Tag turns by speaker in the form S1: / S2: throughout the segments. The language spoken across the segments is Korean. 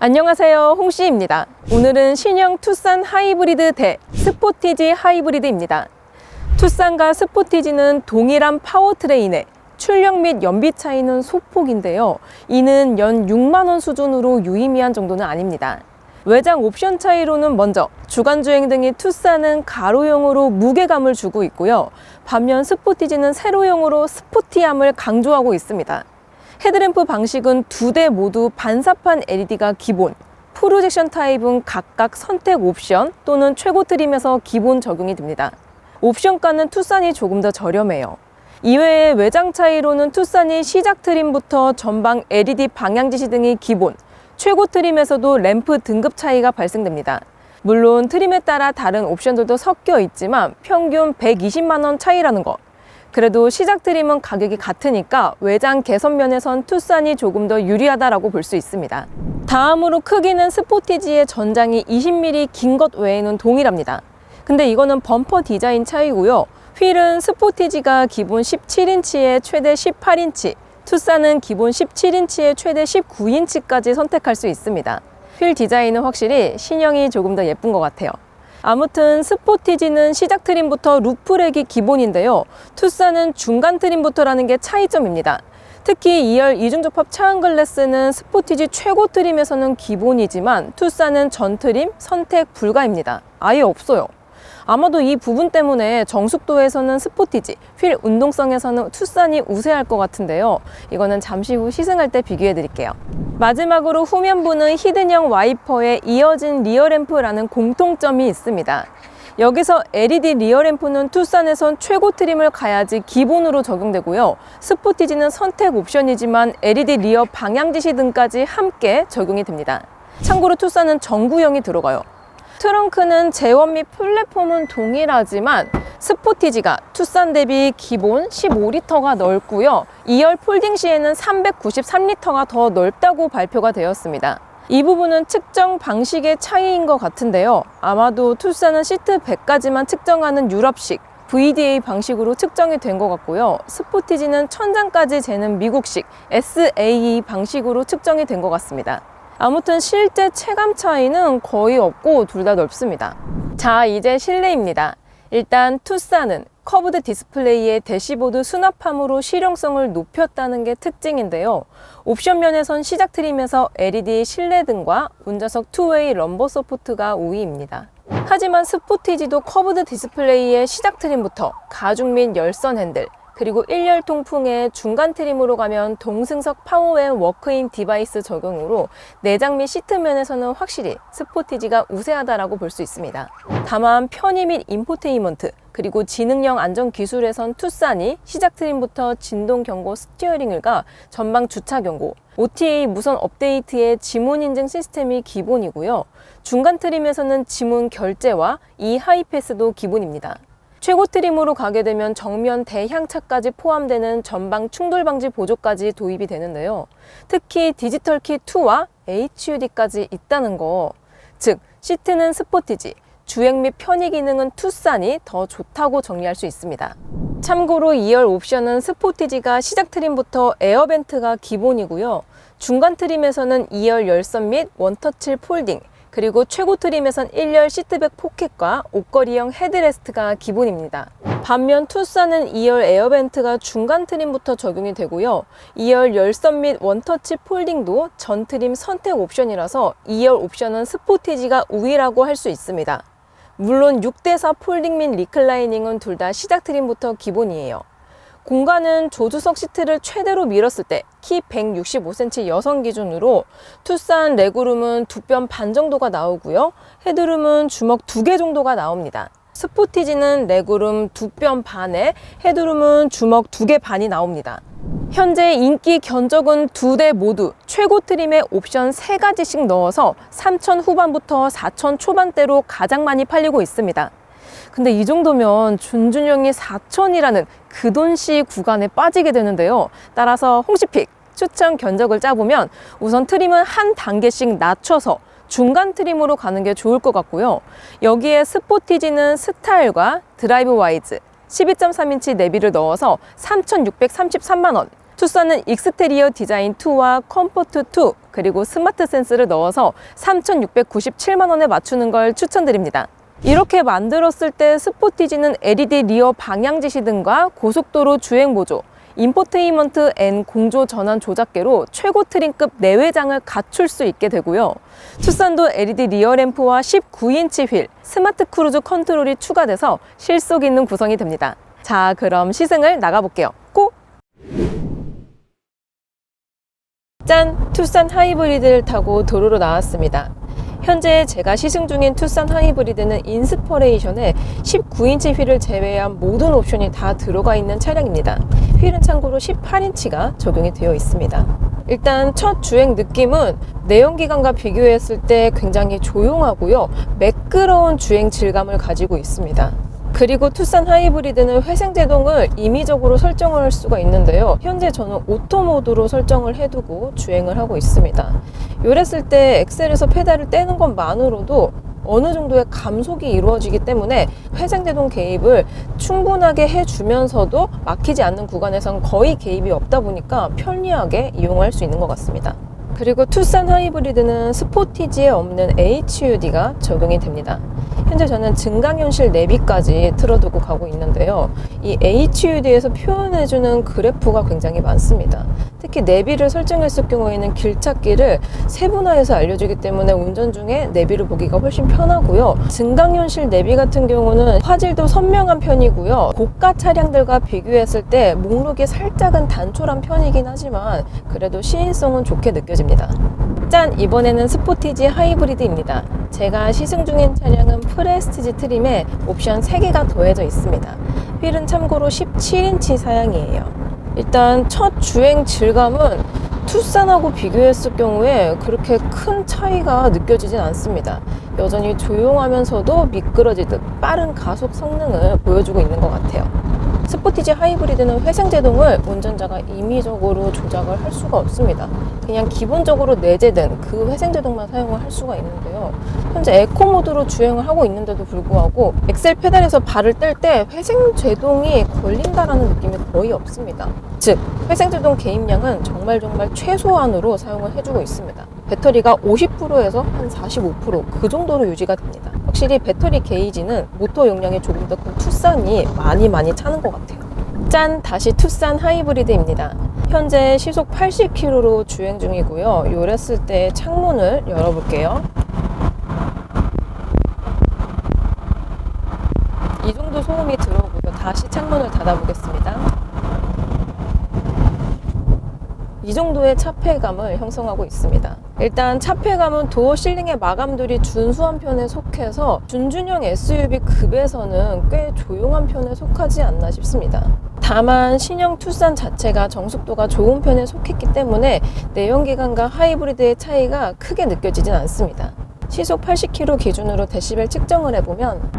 S1: 안녕하세요, 홍씨입니다. 오늘은 신형 투싼 하이브리드 대 스포티지 하이브리드입니다. 투싼과 스포티지는 동일한 파워트레인에 출력 및 연비 차이는 소폭인데요. 이는 연 6만 원 수준으로 유의미한 정도는 아닙니다. 외장 옵션 차이로는 먼저 주간주행 등의 투싼은 가로형으로 무게감을 주고 있고요. 반면 스포티지는 세로형으로 스포티함을 강조하고 있습니다. 헤드램프 방식은 두 대 모두 반사판 LED가 기본, 프로젝션 타입은 각각 선택 옵션 또는 최고 트림에서 기본 적용이 됩니다. 옵션가는 투싼이 조금 더 저렴해요. 이외에 외장 차이로는 투싼이 시작 트림부터 전방 LED 방향 지시 등이 기본, 최고 트림에서도 램프 등급 차이가 발생됩니다. 물론 트림에 따라 다른 옵션들도 섞여 있지만 평균 120만 원 차이라는 것. 그래도 시작 트림은 가격이 같으니까 외장 개선 면에선 투싼이 조금 더 유리하다라고 볼 수 있습니다. 다음으로 크기는 스포티지의 전장이 20mm 긴 것 외에는 동일합니다. 근데 이거는 범퍼 디자인 차이고요. 휠은 스포티지가 기본 17인치에 최대 18인치, 투싼은 기본 17인치에 최대 19인치까지 선택할 수 있습니다. 휠 디자인은 확실히 신형이 조금 더 예쁜 것 같아요. 아무튼 스포티지는 시작 트림부터 루프렉이 기본인데요. 투싼은 중간 트림부터라는 게 차이점입니다. 특히 2열 이중접합 차원 글래스는 스포티지 최고 트림에서는 기본이지만 투싼은 전 트림 선택 불가입니다. 아예 없어요. 아마도 이 부분 때문에 정숙도에서는 스포티지, 휠 운동성에서는 투싼이 우세할 것 같은데요. 이거는 잠시 후 시승할 때 비교해 드릴게요. 마지막으로 후면부는 히든형 와이퍼에 이어진 리어램프라는 공통점이 있습니다. 여기서 LED 리어램프는 투싼에선 최고 트림을 가야지 기본으로 적용되고요. 스포티지는 선택 옵션이지만 LED 리어 방향 지시 등까지 함께 적용이 됩니다. 참고로 투싼은 전구형이 들어가요. 트렁크는 제원 및 플랫폼은 동일하지만 스포티지가 투싼 대비 기본 15리터가 넓고요. 2열 폴딩 시에는 393리터가 더 넓다고 발표가 되었습니다. 이 부분은 측정 방식의 차이인 것 같은데요. 아마도 투싼은 시트 100까지만 측정하는 유럽식 VDA 방식으로 측정이 된 것 같고요. 스포티지는 천장까지 재는 미국식 SAE 방식으로 측정이 된 것 같습니다. 아무튼 실제 체감 차이는 거의 없고 둘 다 넓습니다. 자, 이제 실내입니다. 일단 투싼은 커브드 디스플레이에 대시보드 수납함으로 실용성을 높였다는 게 특징인데요. 옵션 면에선 시작 트림에서 LED 실내등과 운전석 투웨이 럼버 서포트가 우위입니다. 하지만 스포티지도 커브드 디스플레이의 시작 트림부터 가죽 및 열선 핸들, 그리고 1열 통풍에 중간 트림으로 가면 동승석 파워앤 워크인 디바이스 적용으로 내장 및 시트 면에서는 확실히 스포티지가 우세하다라고 볼 수 있습니다. 다만 편의 및 인포테인먼트, 그리고 지능형 안전 기술에선 투싼이 시작 트림부터 진동 경고 스티어링을과 전방 주차 경고, OTA 무선 업데이트의 지문 인증 시스템이 기본이고요. 중간 트림에서는 지문 결제와 하이패스도 기본입니다. 최고 트림으로 가게 되면 정면 대향차까지 포함되는 전방 충돌 방지 보조까지 도입이 되는데요. 특히 디지털 키 2와 HUD까지 있다는 거. 즉, 시트는 스포티지, 주행 및 편의 기능은 투싼이 더 좋다고 정리할 수 있습니다. 참고로 2열 옵션은 스포티지가 시작 트림부터 에어벤트가 기본이고요. 중간 트림에서는 2열 열선 및 원터치 폴딩, 그리고 최고 트림에선 1열 시트백 포켓과 옷걸이형 헤드레스트가 기본입니다. 반면 투싼은 2열 에어벤트가 중간 트림부터 적용이 되고요. 2열 열선 및 원터치 폴딩도 전 트림 선택 옵션이라서 2열 옵션은 스포티지가 우위라고 할 수 있습니다. 물론 6대4 폴딩 및 리클라이닝은 둘 다 시작 트림부터 기본이에요. 공간은 조수석 시트를 최대로 밀었을 때 키 165cm 여성 기준으로 투싼 레그룸은 2뼘 반 정도가 나오고요. 헤드룸은 주먹 2개 정도가 나옵니다. 스포티지는 레그룸 2뼘 반에 헤드룸은 주먹 2개 반이 나옵니다. 현재 인기 견적은 두 대 모두 최고 트림에 옵션 3가지씩 넣어서 3,000 후반부터 4,000 초반대로 가장 많이 팔리고 있습니다. 근데 이 정도면 준준형이 4,000이라는 그 돈씨 구간에 빠지게 되는데요. 따라서 홍시픽 추천 견적을 짜보면 우선 트림은 한 단계씩 낮춰서 중간 트림으로 가는 게 좋을 것 같고요. 여기에 스포티지는 스타일과 드라이브 와이즈 12.3인치 내비를 넣어서 3,633만 원, 투싼은 익스테리어 디자인 2와 컴포트 2 그리고 스마트 센스를 넣어서 3,697만 원에 맞추는 걸 추천드립니다. 이렇게 만들었을 때 스포티지는 LED 리어 방향 지시 등과 고속도로 주행 보조, 인포테인먼트 앤 공조 전환 조작계로 최고 트림급 내외장을 갖출 수 있게 되고요. 투싼도 LED 리어 램프와 19인치 휠, 스마트 크루즈 컨트롤이 추가돼서 실속 있는 구성이 됩니다. 자, 그럼 시승을 나가볼게요. 고! 짠! 투싼 하이브리드를 타고 도로로 나왔습니다. 현재 제가 시승 중인 투싼 하이브리드는 인스퍼레이션에 19인치 휠을 제외한 모든 옵션이 다 들어가 있는 차량입니다. 휠은 참고로 18인치가 적용이 되어 있습니다. 일단 첫 주행 느낌은 내연기관과 비교했을 때 굉장히 조용하고요. 매끄러운 주행 질감을 가지고 있습니다. 그리고 투싼 하이브리드는 회생제동을 임의적으로 설정을 할 수가 있는데요. 현재 저는 오토 모드로 설정을 해두고 주행을 하고 있습니다. 요랬을 때 엑셀에서 페달을 떼는 것만으로도 어느 정도의 감속이 이루어지기 때문에 회생제동 개입을 충분하게 해주면서도 막히지 않는 구간에선 거의 개입이 없다 보니까 편리하게 이용할 수 있는 것 같습니다. 그리고 투싼 하이브리드는 스포티지에 없는 HUD가 적용이 됩니다. 현재 저는 증강현실 내비까지 틀어두고 가고 있는데요. 이 HUD에서 표현해주는 그래프가 굉장히 많습니다. 특히 내비를 설정했을 경우에는 길찾기를 세분화해서 알려주기 때문에 운전 중에 내비를 보기가 훨씬 편하고요. 증강현실 내비 같은 경우는 화질도 선명한 편이고요. 고가 차량들과 비교했을 때 목록이 살짝은 단촐한 편이긴 하지만 그래도 시인성은 좋게 느껴집니다. 짠! 이번에는 스포티지 하이브리드입니다. 제가 시승 중인 차량은 프레스티지 트림에 옵션 3개가 더해져 있습니다. 휠은 참고로 17인치 사양이에요. 일단 첫 주행 질감은 투싼하고 비교했을 경우에 그렇게 큰 차이가 느껴지진 않습니다. 여전히 조용하면서도 미끄러지듯 빠른 가속 성능을 보여주고 있는 것 같아요. 스포티지 하이브리드는 회생제동을 운전자가 임의적으로 조작을 할 수가 없습니다. 그냥 기본적으로 내재된 그 회생제동만 사용을 할 수가 있는데요. 현재 에코 모드로 주행을 하고 있는데도 불구하고 엑셀 페달에서 발을 뗄 때 회생제동이 걸린다라는 느낌이 거의 없습니다. 즉, 회생제동 개입량은 정말 최소한으로 사용을 해주고 있습니다. 배터리가 50%에서 한 45%그 정도로 유지가 됩니다. 확실히 배터리 게이지는 모터 용량이 조금 더 큰 투싼이 많이 차는 것 같아요. 짠! 다시 투싼 하이브리드입니다. 현재 시속 80km로 주행 중이고요. 요랬을 때 창문을 열어볼게요. 이 정도 소음이 들어오고요. 다시 창문을 닫아보겠습니다. 이 정도의 차폐감을 형성하고 있습니다. 일단 차폐감은 도어 실링의 마감들이 준수한 편에 속해서 준준형 SUV 급에서는 꽤 조용한 편에 속하지 않나 싶습니다. 다만 신형 투싼 자체가 정숙도가 좋은 편에 속했기 때문에 내연기관과 하이브리드의 차이가 크게 느껴지진 않습니다. 시속 80km 기준으로 데시벨 측정을 해보면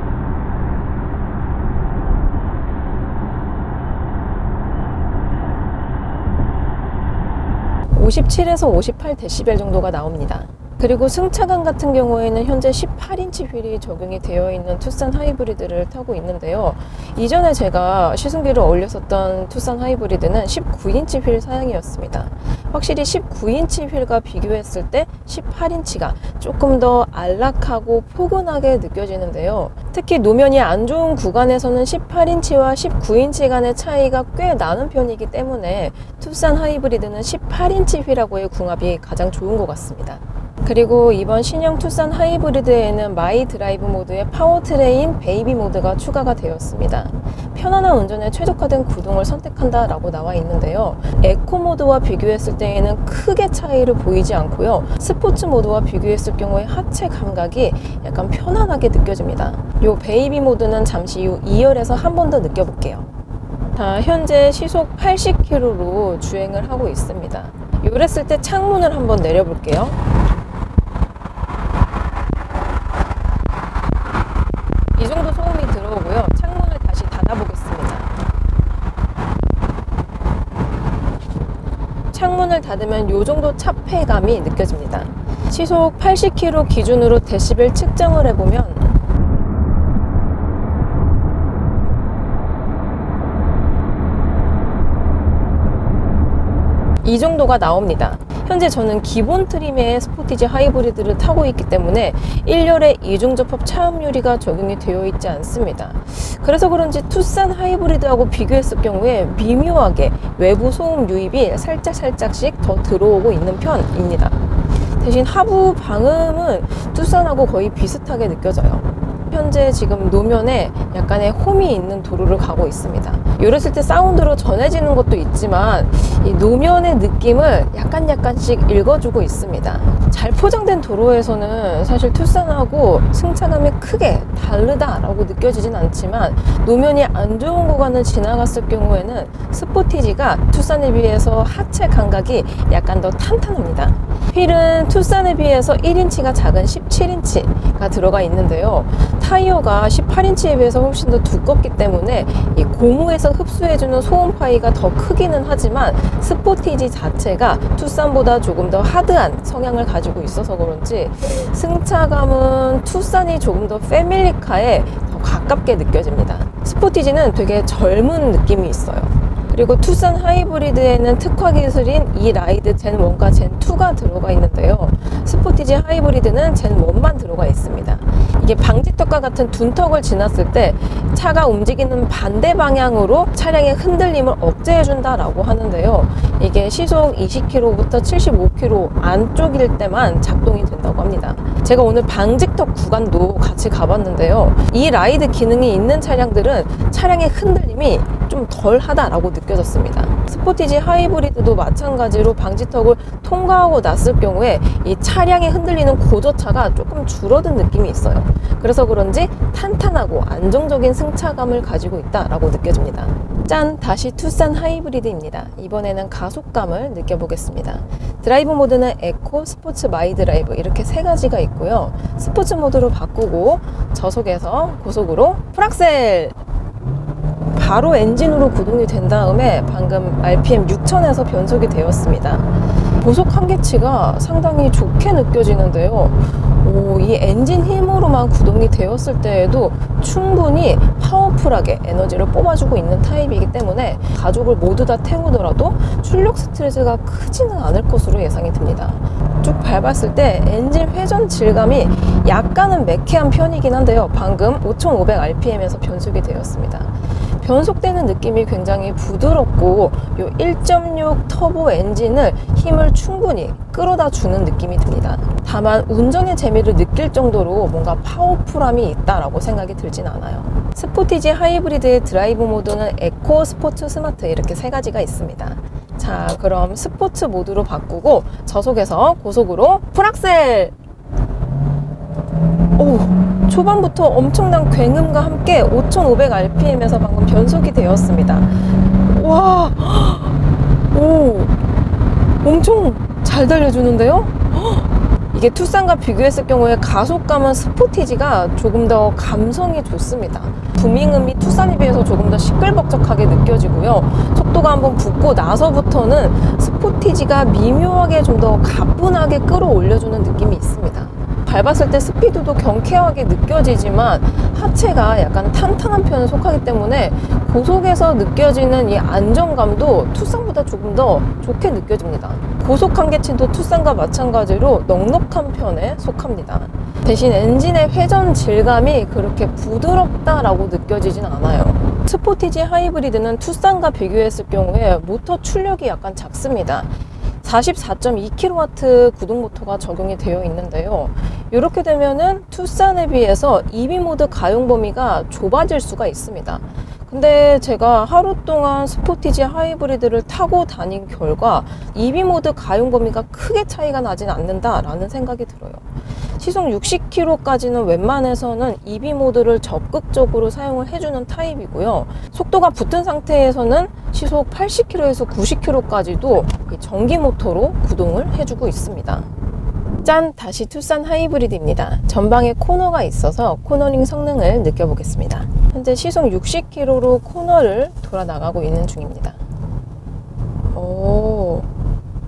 S1: 57에서 58dB 정도가 나옵니다. 그리고 승차감 같은 경우에는 현재 18인치 휠이 적용이 되어 있는 투싼 하이브리드를 타고 있는데요. 이전에 제가 시승기를 올렸었던 투싼 하이브리드는 19인치 휠 사양이었습니다. 확실히 19인치 휠과 비교했을 때 18인치가 조금 더 안락하고 포근하게 느껴지는데요. 특히 노면이 안 좋은 구간에서는 18인치와 19인치 간의 차이가 꽤 나는 편이기 때문에 투싼 하이브리드는 18인치 휠하고의 궁합이 가장 좋은 것 같습니다. 그리고 이번 신형 투싼 하이브리드에는 마이 드라이브 모드의 파워트레인 베이비 모드가 추가가 되었습니다. 편안한 운전에 최적화된 구동을 선택한다 라고 나와 있는데요. 에코 모드와 비교했을 때에는 크게 차이를 보이지 않고요. 스포츠 모드와 비교했을 경우에 하체 감각이 약간 편안하게 느껴집니다. 이 베이비 모드는 잠시 후 2열에서 한 번 더 느껴볼게요. 자, 현재 시속 80km로 주행을 하고 있습니다. 요랬을 때 창문을 한번 내려볼게요. 이 정도 소음이 들어오고요. 창문을 다시 닫아보겠습니다. 창문을 닫으면 이 정도 차폐감이 느껴집니다. 시속 80km 기준으로 데시벨 측정을 해보면 이 정도가 나옵니다. 현재 저는 기본 트림의 스포티지 하이브리드를 타고 있기 때문에 1열에 이중접합 차음유리가 적용이 되어 있지 않습니다. 그래서 그런지 투싼 하이브리드하고 비교했을 경우에 미묘하게 외부 소음 유입이 살짝씩 더 들어오고 있는 편입니다. 대신 하부 방음은 투싼하고 거의 비슷하게 느껴져요. 현재 지금 노면에 약간의 홈이 있는 도로를 가고 있습니다. 이랬을 때 사운드로 전해지는 것도 있지만 이 노면의 느낌을 약간씩 읽어주고 있습니다. 잘 포장된 도로에서는 사실 투싼하고 승차감이 크게 다르다라고 느껴지진 않지만 노면이 안 좋은 구간을 지나갔을 경우에는 스포티지가 투싼에 비해서 하체 감각이 약간 더 탄탄합니다. 휠은 투싼에 비해서 1인치가 작은 17인치가 들어가 있는데요. 타이어가 18인치에 비해서 훨씬 더 두껍기 때문에 이 고무에서 흡수해주는 소음 파이가 더 크기는 하지만 스포티지 자체가 투싼보다 조금 더 하드한 성향을 가지고 있어서 그런지 승차감은 투싼이 조금 더 패밀리카에 더 가깝게 느껴집니다. 스포티지는 되게 젊은 느낌이 있어요. 그리고 투싼 하이브리드에는 특화 기술인 이라이드 젠1과 젠2가 들어가 있는데요. 스포티지 하이브리드는 젠1만 들어가 있습니다. 이게 방지턱과 같은 둔턱을 지났을 때 차가 움직이는 반대 방향으로 차량의 흔들림을 억제해준다라고 하는데요. 이게 시속 20km부터 75km 안쪽일 때만 작동이 된다고 합니다. 제가 오늘 방지턱 구간도 같이 가봤는데요. 이 라이드 기능이 있는 차량들은 차량의 흔들림이 좀 덜하다라고 느껴졌습니다. 스포티지 하이브리드도 마찬가지로 방지턱을 통과하고 났을 경우에 이 차량이 흔들리는 고저차가 조금 줄어든 느낌이 있어요. 그래서 그런지 탄탄하고 안정적인 승차감을 가지고 있다라고 느껴집니다. 짠! 다시 투싼 하이브리드입니다. 이번에는 가속감을 느껴보겠습니다. 드라이브 모드는 에코, 스포츠, 마이 드라이브 이렇게 세 가지가 있고요. 스포츠 모드로 바꾸고 저속에서 고속으로 풀악셀! 바로 엔진으로 구동이 된 다음에 방금 RPM 6000에서 변속이 되었습니다. 고속 한계치가 상당히 좋게 느껴지는데요. 이 엔진 힘으로만 구동이 되었을 때에도 충분히 파워풀하게 에너지를 뽑아주고 있는 타입이기 때문에 가족을 모두 다 태우더라도 출력 스트레스가 크지는 않을 것으로 예상이 듭니다. 쭉 밟았을 때 엔진 회전 질감이 약간은 매캐한 편이긴 한데요. 방금 5500rpm에서 변속이 되었습니다. 변속되는 느낌이 굉장히 부드럽고 이 1.6 터보 엔진을 힘을 충분히 끌어다 주는 느낌이 듭니다. 다만 운전의 재미를 느낄 정도로 뭔가 파워풀함이 있다라고 생각이 들진 않아요. 스포티지 하이브리드의 드라이브 모드는 에코, 스포츠, 스마트 이렇게 세 가지가 있습니다. 자, 그럼 스포츠 모드로 바꾸고 저속에서 고속으로 풀악셀! 초반부터 엄청난 굉음과 함께 5500rpm에서 방금 변속이 되었습니다. 와, 엄청 잘 달려주는데요? 이게 투싼과 비교했을 경우에 가속감은 스포티지가 조금 더 감성이 좋습니다. 부밍음이 투싼에 비해서 조금 더 시끌벅적하게 느껴지고요. 속도가 한번 붙고 나서부터는 스포티지가 미묘하게 좀 더 가뿐하게 끌어올려주는 느낌이 있습니다. 밟았을 때 스피드도 경쾌하게 느껴지지만 하체가 약간 탄탄한 편에 속하기 때문에 고속에서 느껴지는 이 안정감도 투싼보다 조금 더 좋게 느껴집니다. 고속 한계치도 투싼과 마찬가지로 넉넉한 편에 속합니다. 대신 엔진의 회전 질감이 그렇게 부드럽다라고 느껴지진 않아요. 스포티지 하이브리드는 투싼과 비교했을 경우에 모터 출력이 약간 작습니다. 44.2kW 구동 모터가 적용이 되어 있는데요. 이렇게 되면은 투싼에 비해서 EV 모드 가용 범위가 좁아질 수가 있습니다. 근데 제가 하루 동안 스포티지 하이브리드를 타고 다닌 결과 EV 모드 가용 범위가 크게 차이가 나진 않는다라는 생각이 들어요. 시속 60km까지는 웬만해서는 EV 모드를 적극적으로 사용을 해주는 타입이고요. 속도가 붙은 상태에서는 시속 80km에서 90km까지도 전기 모터로 구동을 해주고 있습니다. 짠! 다시 투싼 하이브리드입니다. 전방에 코너가 있어서 코너링 성능을 느껴보겠습니다. 현재 시속 60km로 코너를 돌아 나가고 있는 중입니다.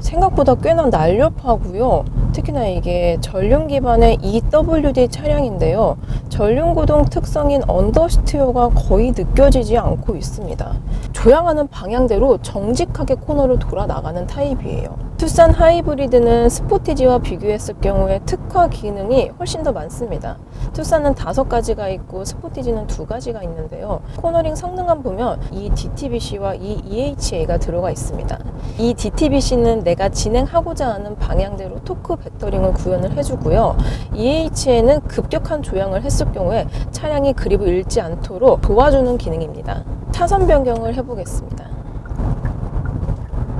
S1: 생각보다 꽤나 날렵하고요. 특히나 이게 전륜 기반의 EWD 차량인데요. 전륜구동 특성인 언더스티어가 거의 느껴지지 않고 있습니다. 조향하는 방향대로 정직하게 코너를 돌아 나가는 타입이에요. 투싼 하이브리드는 스포티지와 비교했을 경우에 특화 기능이 훨씬 더 많습니다. 투싼은 5가지가 있고 스포티지는 2가지가 있는데요. 코너링 성능만 보면 이 DTBC와 이 EHA가 들어가 있습니다. 이 DTBC는 내가 진행하고자 하는 방향대로 토크 벡터링을 구현을 해주고요. EHA는 급격한 조향을 했을 경우에 차량이 그립을 잃지 않도록 도와주는 기능입니다. 차선 변경을 해보겠습니다.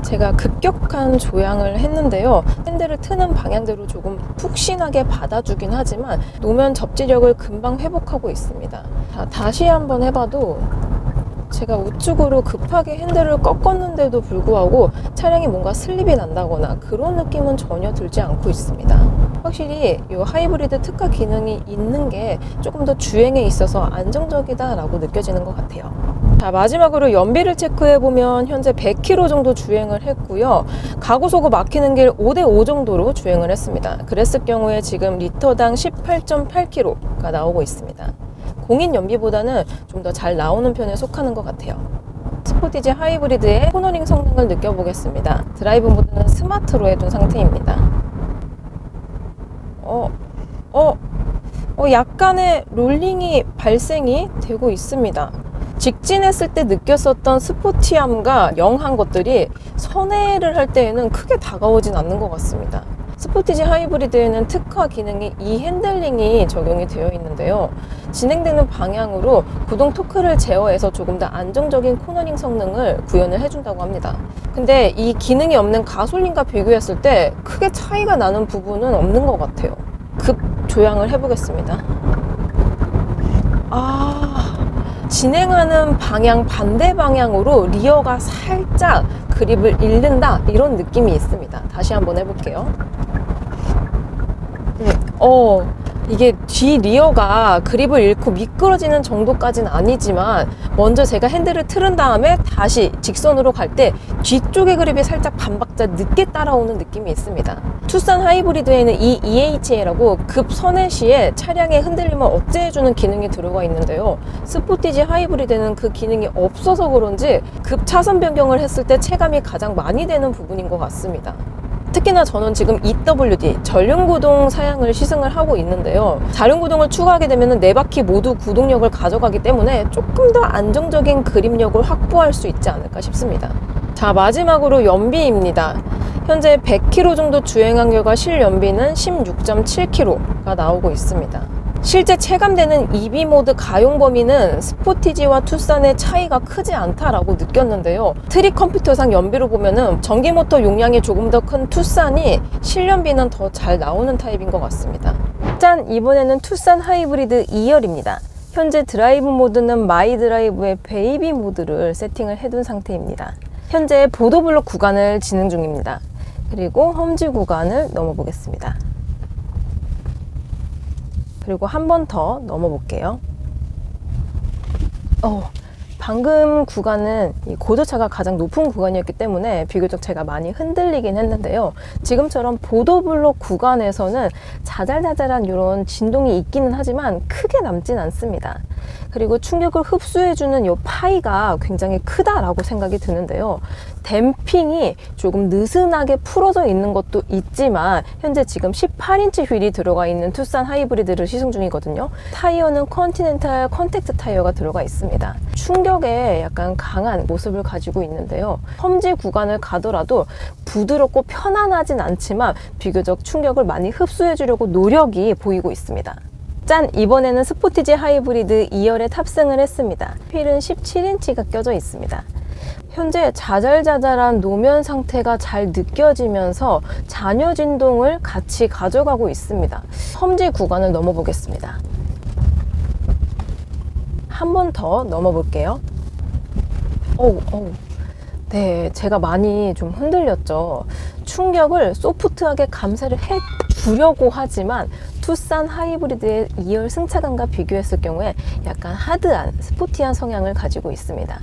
S1: 제가 급격한 조향을 했는데요. 핸들을 트는 방향대로 조금 푹신하게 받아주긴 하지만 노면 접지력을 금방 회복하고 있습니다. 자, 다시 한번 해봐도 제가 우측으로 급하게 핸들을 꺾었는데도 불구하고 차량이 뭔가 슬립이 난다거나 그런 느낌은 전혀 들지 않고 있습니다. 확실히 이 하이브리드 특화 기능이 있는 게 조금 더 주행에 있어서 안정적이다라고 느껴지는 것 같아요. 자, 마지막으로 연비를 체크해보면 현재 100km 정도 주행을 했고요. 가구소고 막히는 길 5대5 정도로 주행을 했습니다. 그랬을 경우에 지금 리터당 18.8km가 나오고 있습니다. 공인 연비보다는 좀 더 잘 나오는 편에 속하는 것 같아요. 스포티지 하이브리드의 코너링 성능을 느껴보겠습니다. 드라이브 모드는 스마트로 해둔 상태입니다. 약간의 롤링이 발생이 되고 있습니다. 직진했을 때 느꼈었던 스포티함과 영한 것들이 선회를 할 때에는 크게 다가오진 않는 것 같습니다. 스포티지 하이브리드에는 특화 기능이 이 핸들링이 적용이 되어 있는데요. 진행되는 방향으로 구동 토크를 제어해서 조금 더 안정적인 코너링 성능을 구현을 해준다고 합니다. 근데 이 기능이 없는 가솔린과 비교했을 때 크게 차이가 나는 부분은 없는 것 같아요. 급 조향을 해보겠습니다. 진행하는 방향 반대 방향으로 리어가 살짝 그립을 잃는다 이런 느낌이 있습니다. 다시 한번 해볼게요. 이게 뒤 리어가 그립을 잃고 미끄러지는 정도까지는 아니지만 먼저 제가 핸들을 틀은 다음에 다시 직선으로 갈 때 뒤쪽의 그립이 살짝 반박자 늦게 따라오는 느낌이 있습니다. 투싼 하이브리드에는 이 EHA라고 급 선회 시에 차량의 흔들림을 억제해주는 기능이 들어가 있는데요. 스포티지 하이브리드는 그 기능이 없어서 그런지 급 차선 변경을 했을 때 체감이 가장 많이 되는 부분인 것 같습니다. 특히나 저는 지금 EWD 전륜구동 사양을 시승을 하고 있는데요. 자륜구동을 추가하게 되면 4바퀴 모두 구동력을 가져가기 때문에 조금 더 안정적인 그립력을 확보할 수 있지 않을까 싶습니다. 자, 마지막으로 연비입니다. 현재 100km 정도 주행한 결과 실연비는 16.7km가 나오고 있습니다. 실제 체감되는 EV 모드 가용 범위는 스포티지와 투싼의 차이가 크지 않다라고 느꼈는데요. 트릭 컴퓨터상 연비로 보면은 전기 모터 용량이 조금 더 큰 투싼이 실연비는 더 잘 나오는 타입인 것 같습니다. 짠! 이번에는 투싼 하이브리드 2열입니다. 현재 드라이브 모드는 마이 드라이브의 베이비 모드를 세팅을 해둔 상태입니다. 현재 보도블록 구간을 진행 중입니다. 그리고 험지 구간을 넘어보겠습니다. 그리고 한 번 더 넘어볼게요. 방금 구간은 이 고도차가 가장 높은 구간이었기 때문에 비교적 제가 많이 흔들리긴 했는데요. 지금처럼 보도블록 구간에서는 자잘자잘한 이런 진동이 있기는 하지만 크게 남진 않습니다. 그리고 충격을 흡수해주는 이 파이가 굉장히 크다라고 생각이 드는데요. 댐핑이 조금 느슨하게 풀어져 있는 것도 있지만 현재 지금 18인치 휠이 들어가 있는 투싼 하이브리드를 시승 중이거든요. 타이어는 컨티넨탈 컨택트 타이어가 들어가 있습니다. 충격에 약간 강한 모습을 가지고 있는데요. 험지 구간을 가더라도 부드럽고 편안하진 않지만 비교적 충격을 많이 흡수해 주려고 노력이 보이고 있습니다. 짠! 이번에는 스포티지 하이브리드 2열에 탑승을 했습니다. 휠은 17인치가 껴져 있습니다. 현재 자잘자잘한 노면 상태가 잘 느껴지면서 잔여 진동을 같이 가져가고 있습니다. 험지 구간을 넘어보겠습니다. 한 번 더 넘어볼게요. 네, 제가 많이 좀 흔들렸죠. 충격을 소프트하게 감쇄를 구려고 하지만 투싼 하이브리드의 2열 승차감과 비교했을 경우에 약간 하드한 스포티한 성향을 가지고 있습니다.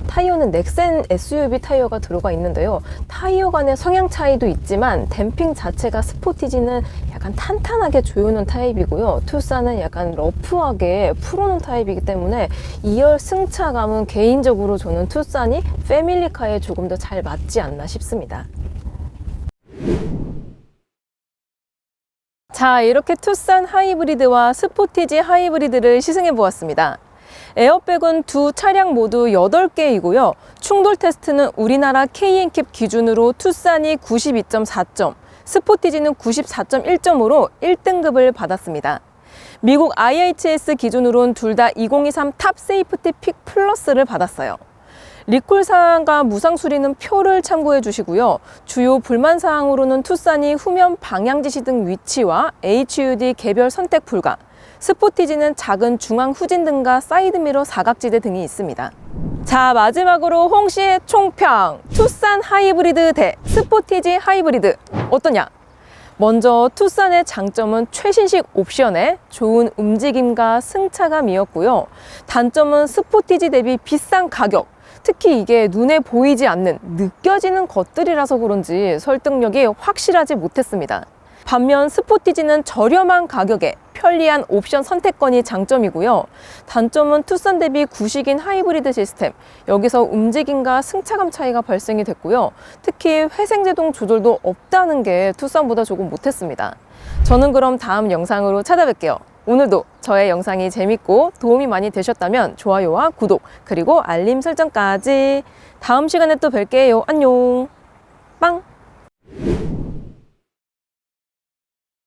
S1: 타이어는 넥센 SUV 타이어가 들어가 있는데요. 타이어 간의 성향 차이도 있지만 댐핑 자체가 스포티지는 약간 탄탄하게 조여놓은 타입이고요. 투싼은 약간 러프하게 풀어놓은 타입이기 때문에 2열 승차감은 개인적으로 저는 투싼이 패밀리카에 조금 더 잘 맞지 않나 싶습니다. 자, 이렇게 투싼 하이브리드와 스포티지 하이브리드를 시승해 보았습니다. 에어백은 두 차량 모두 8개이고요. 충돌 테스트는 우리나라 KNCAP 기준으로 투싼이 92.4점, 스포티지는 94.1점으로 1등급을 받았습니다. 미국 IHS 기준으로는 둘 다 2023 탑 세이프티 픽 플러스를 받았어요. 리콜 사항과 무상 수리는 표를 참고해 주시고요. 주요 불만 사항으로는 투싼이 후면 방향 지시 등 위치와 HUD 개별 선택 불가, 스포티지는 작은 중앙 후진등과 사이드미러 사각지대 등이 있습니다. 자, 마지막으로 홍 씨의 총평. 투싼 하이브리드 대 스포티지 하이브리드 어떠냐? 먼저 투싼의 장점은 최신식 옵션에 좋은 움직임과 승차감이었고요. 단점은 스포티지 대비 비싼 가격, 특히 이게 눈에 보이지 않는 느껴지는 것들이라서 그런지 설득력이 확실하지 못했습니다. 반면 스포티지는 저렴한 가격에 편리한 옵션 선택권이 장점이고요. 단점은 투싼 대비 구식인 하이브리드 시스템, 여기서 움직임과 승차감 차이가 발생이 됐고요. 특히 회생제동 조절도 없다는 게 투싼보다 조금 못했습니다. 저는 그럼 다음 영상으로 찾아뵐게요. 오늘도 저의 영상이 재밌고 도움이 많이 되셨다면 좋아요와 구독, 그리고 알림 설정까지. 다음 시간에 또 뵐게요. 안녕. 빵!